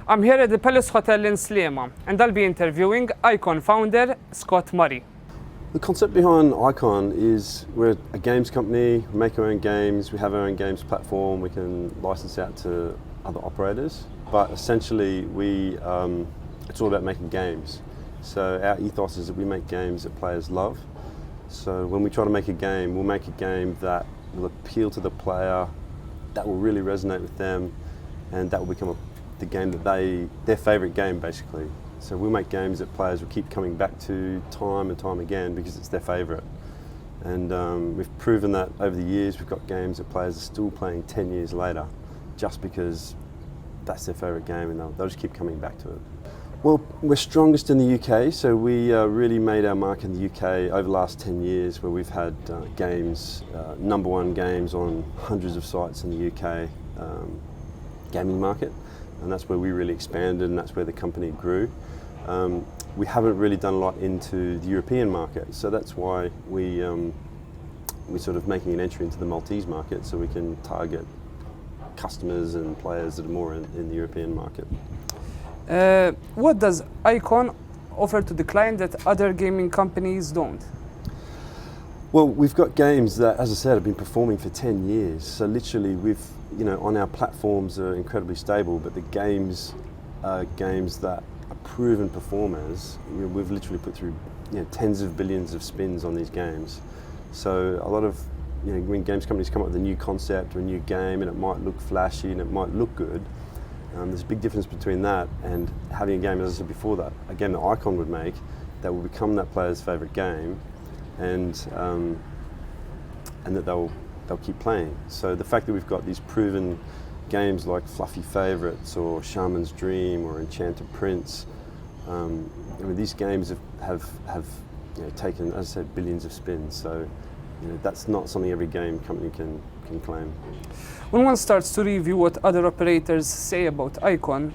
I'm here at the Palace Hotel in Slema, and I'll be interviewing Eyecon founder Scott Murray. The concept behind Eyecon is we're a games company, we make our own games, we have our own games platform, we can license out to other operators, but essentially it's all about making games. So our ethos is that we make games that players love. So when we try to make a game, we'll make a game that will appeal to the player, that will really resonate with them, and that will become the game that their favourite game basically. So we'll make games that players will keep coming back to time and time again because it's their favourite. And we've proven that over the years. We've got games that players are still playing 10 years later just because that's their favourite game, and they'll just keep coming back to it. Well, we're strongest in the UK, so we really made our mark in the UK over the last 10 years where we've had games, number one games on hundreds of sites in the UK gaming market, and that's where we really expanded and that's where the company grew. We haven't really done a lot into the European market, so that's why we're sort of making an entry into the Maltese market so we can target customers and players that are more in the European market. What does Eyecon offer to the client that other gaming companies don't? Well, we've got games that, as I said, have been performing for 10 years. So literally, on our platforms are incredibly stable, but the games are games that are proven performers. We've literally put through tens of billions of spins on these games. So a lot of when games companies come up with a new concept or a new game, and it might look flashy and it might look good. There's a big difference between that and having a game, as I said before, that a game that Eyecon would make that will become that player's favourite game, and that they'll keep playing. So the fact that we've got these proven games like Fluffy Favourites or Shaman's Dream or Enchanted Prince, these games have taken, as I said, billions of spins. So that's not something every game company can claim. When one starts to review what other operators say about Eyecon,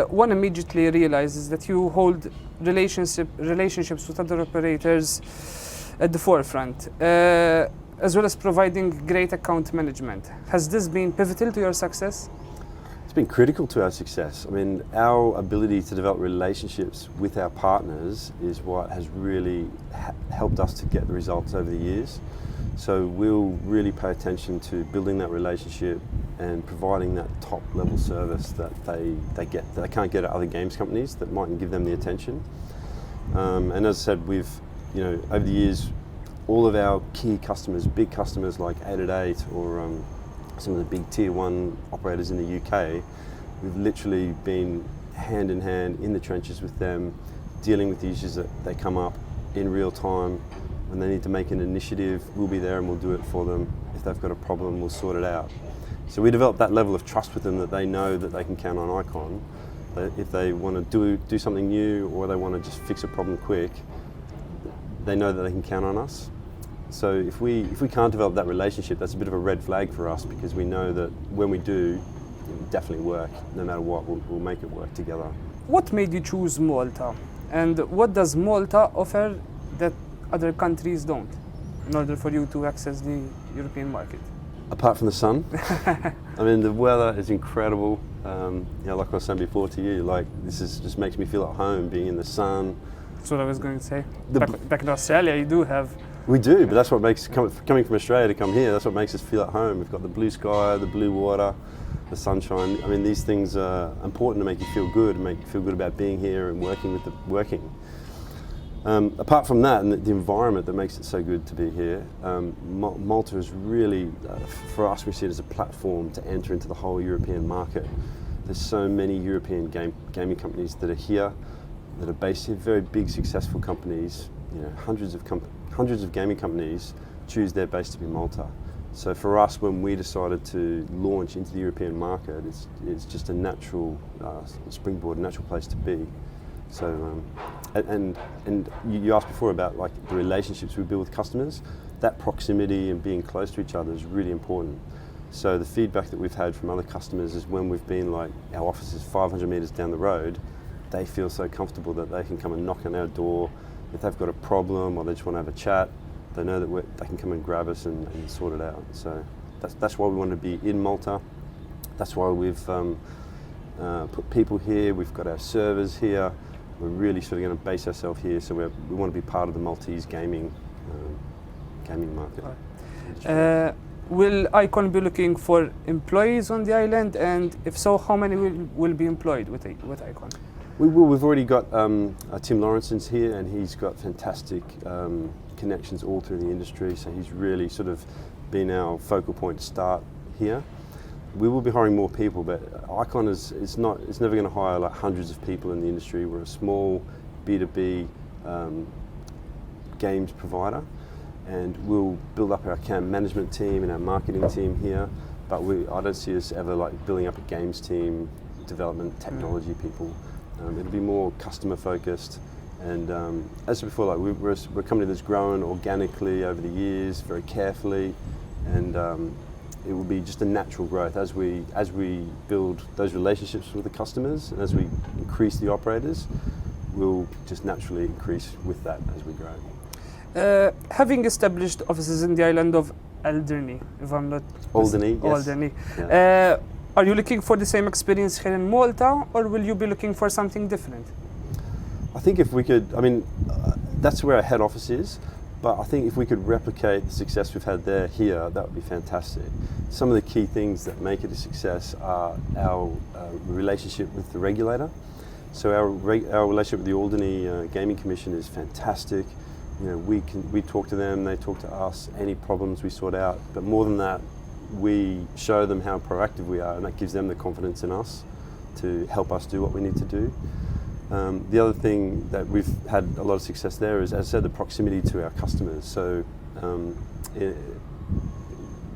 one immediately realizes that you hold relationships with other operators at the forefront, as well as providing great account management. Has this been pivotal to your success? It's been critical to our success. I mean, our ability to develop relationships with our partners is what has really helped us to get the results over the years. So we'll really pay attention to building that relationship and providing that top level service that they can't get at other games companies that mightn't give them the attention. And as I said, we've over the years, all of our key customers, big customers like 888 or some of the big tier 1 operators in the UK, we've literally been hand in hand in the trenches with them, dealing with the issues that they come up in real time. When they need to make an initiative, we'll be there and we'll do it for them. If they've got a problem, we'll sort it out. So we developed that level of trust with them that they know that they can count on Eyecon. That if they want to do something new or they want to just fix a problem quick, they know that they can count on us. So if we can't develop that relationship, that's a bit of a red flag for us, because we know that when we do, it'll definitely work. No matter what, we'll make it work together. What made you choose Malta? And what does Malta offer that other countries don't, in order for you to access the European market? Apart from the sun, I mean, the weather is incredible. Like I was saying before to you, just makes me feel at home being in the sun. That's what I was going to say. Back in Australia, you do have. We do, but that's what makes coming from Australia to come here. That's what makes us feel at home. We've got the blue sky, the blue water, the sunshine. I mean, these things are important to make you feel good, and make you feel good about being here and working. Apart from that, and the environment that makes it so good to be here, Malta is really, for us, we see it as a platform to enter into the whole European market. There's so many European gaming companies that are here, that are based here, very big, successful companies. Hundreds of gaming companies choose their base to be Malta. So for us, when we decided to launch into the European market, it's just a natural springboard, a natural place to be. So, and you asked before about the relationships we build with customers. That proximity and being close to each other is really important. So the feedback that we've had from other customers is when we've been our office is 500 metres down the road, they feel so comfortable that they can come and knock on our door. If they've got a problem or they just want to have a chat, they know that they can come and grab us and sort it out. So that's why we want to be in Malta. That's why we've put people here. We've got our servers here. We're really sort of going to base ourselves here, so we want to be part of the Maltese gaming market. Will Eyecon be looking for employees on the island, and if so, how many will be employed with Eyecon? We will. We've already got Tim Lawrenson's here, and he's got fantastic connections all through the industry, so he's really sort of been our focal point to start here. We will be hiring more people, but Eyecon it's never going to hire like hundreds of people in the industry. We're a small B2B games provider, and we'll build up our account management team and our marketing team here, but I don't see us ever like building up a games team, development, technology people. It'll be more customer focused, and as I said before, like we're a company that's grown organically over the years, very carefully, and it will be just a natural growth as we build those relationships with the customers, and as we increase the operators, we'll just naturally increase with that as we grow. Having established offices in the island of Alderney, if I'm not Alderney, yes. Alderney, Yeah. are you looking for the same experience here in Malta, or will you be looking for something different? I think if we could, that's where our head office is, but I think if we could replicate the success we've had here, that would be fantastic. Some of the key things that make it a success are our relationship with the regulator. So our relationship with the Alderney Gaming Commission is fantastic. You know, we talk to them, they talk to us, any problems we sort out, but more than that, we show them how proactive we are, and that gives them the confidence in us to help us do what we need to do. The other thing that we've had a lot of success there is, as I said, the proximity to our customers. So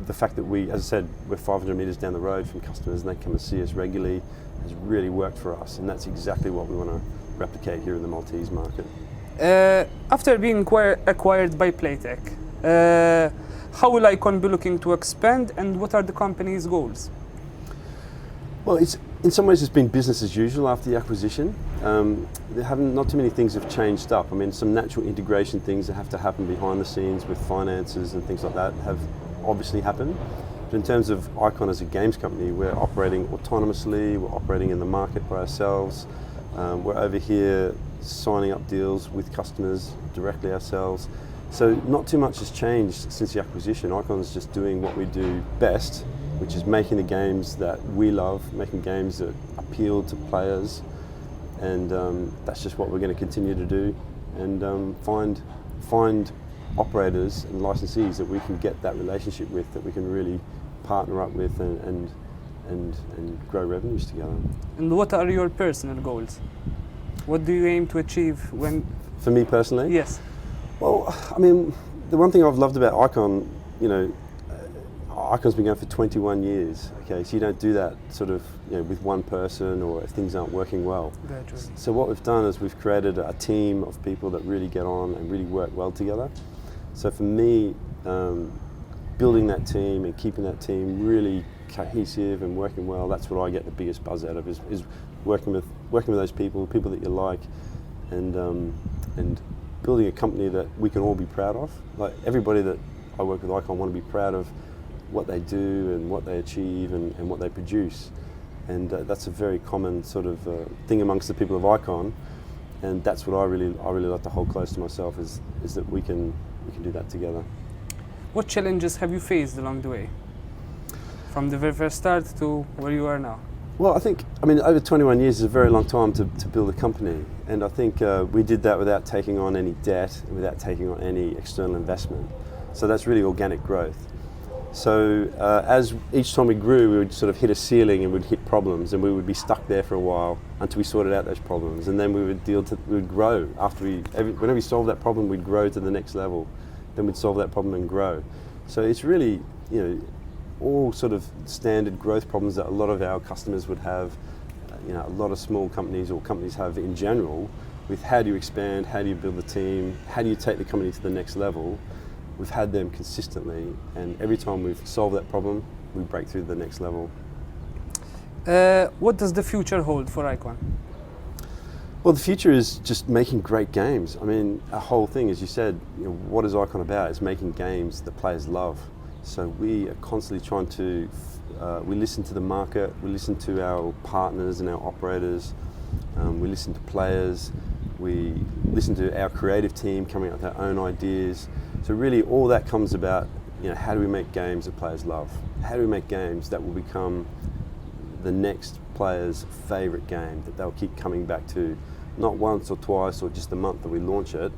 the fact that as I said, we're 500 metres down the road from customers and they come and see us regularly has really worked for us, and that's exactly what we want to replicate here in the Maltese market. After being acquired by Playtech, how will Eyecon be looking to expand, and what are the company's goals? Well, in some ways it's been business as usual after the acquisition. Not too many things have changed up. Some natural integration things that have to happen behind the scenes with finances and things like that have obviously happened. But in terms of Eyecon as a games company, we're operating autonomously, we're operating in the market by ourselves. We're over here signing up deals with customers directly ourselves. So not too much has changed since the acquisition. Eyecon is just doing what we do best, which is making the games that we love, making games that appeal to players, and that's just what we're going to continue to do, and find operators and licensees that we can get that relationship with, that we can really partner up with and grow revenues together. And what are your personal goals? What do you aim to achieve when? For me personally? Yes. Well, the one thing I've loved about Eyecon, Eyecon's been going for 21 years. Okay, so you don't do that sort of with one person, or if things aren't working well. Gradually. So what we've done is we've created a team of people that really get on and really work well together. So for me, building that team and keeping that team really cohesive and working well, that's what I get the biggest buzz out of, is working with those people that you like, and building a company that we can all be proud of. Like, everybody that I work with Eyecon want to be proud of what they do and what they achieve and what they produce, and that's a very common sort of thing amongst the people of Eyecon, and that's what I really like to hold close to myself, is that we can do that together. What challenges have you faced along the way, from the very first start to where you are now? Well, I think, over 21 years is a very long time to build a company, and I think we did that without taking on any debt and without taking on any external investment. So that's really organic growth. So as each time we grew, we would sort of hit a ceiling and we'd hit problems, and we would be stuck there for a while until we sorted out those problems, and then we would grow. Whenever we solved that problem, we'd grow to the next level. Then we'd solve that problem and grow. So it's really, all sort of standard growth problems that a lot of our customers would have, a lot of small companies or companies have in general, with how do you expand, how do you build the team, how do you take the company to the next level. We've had them consistently, and every time we've solved that problem, we break through to the next level. What does the future hold for Eyecon? Well, the future is just making great games. Our whole thing, as you said, what is Eyecon about? It's making games that players love. So we are constantly trying to, we listen to the market, we listen to our partners and our operators, we listen to players, we listen to our creative team coming up with their own ideas. So really all that comes about, how do we make games that players love? How do we make games that will become the next player's favourite game, that they'll keep coming back to, not once or twice or just the month that we launch it,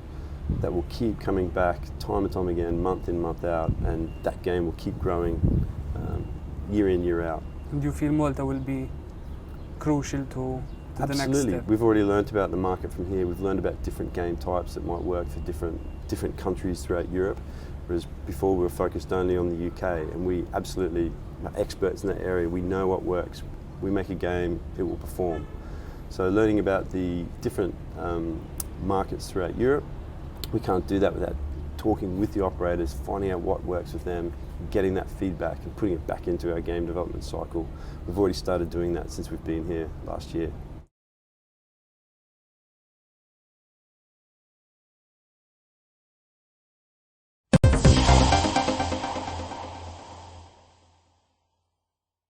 that will keep coming back time and time again, month in, month out, and that game will keep growing year in, year out. And you feel Malta will be crucial to the next Absolutely. step? We've already learned about the market from here. We've learned about different game types that might work for different countries throughout Europe, whereas before we were focused only on the UK, and we absolutely are experts in that area. We know what works. We make a game, it will perform. So learning about the different markets throughout Europe, we can't do that without talking with the operators, finding out what works with them, getting that feedback and putting it back into our game development cycle. We've already started doing that since we've been here last year.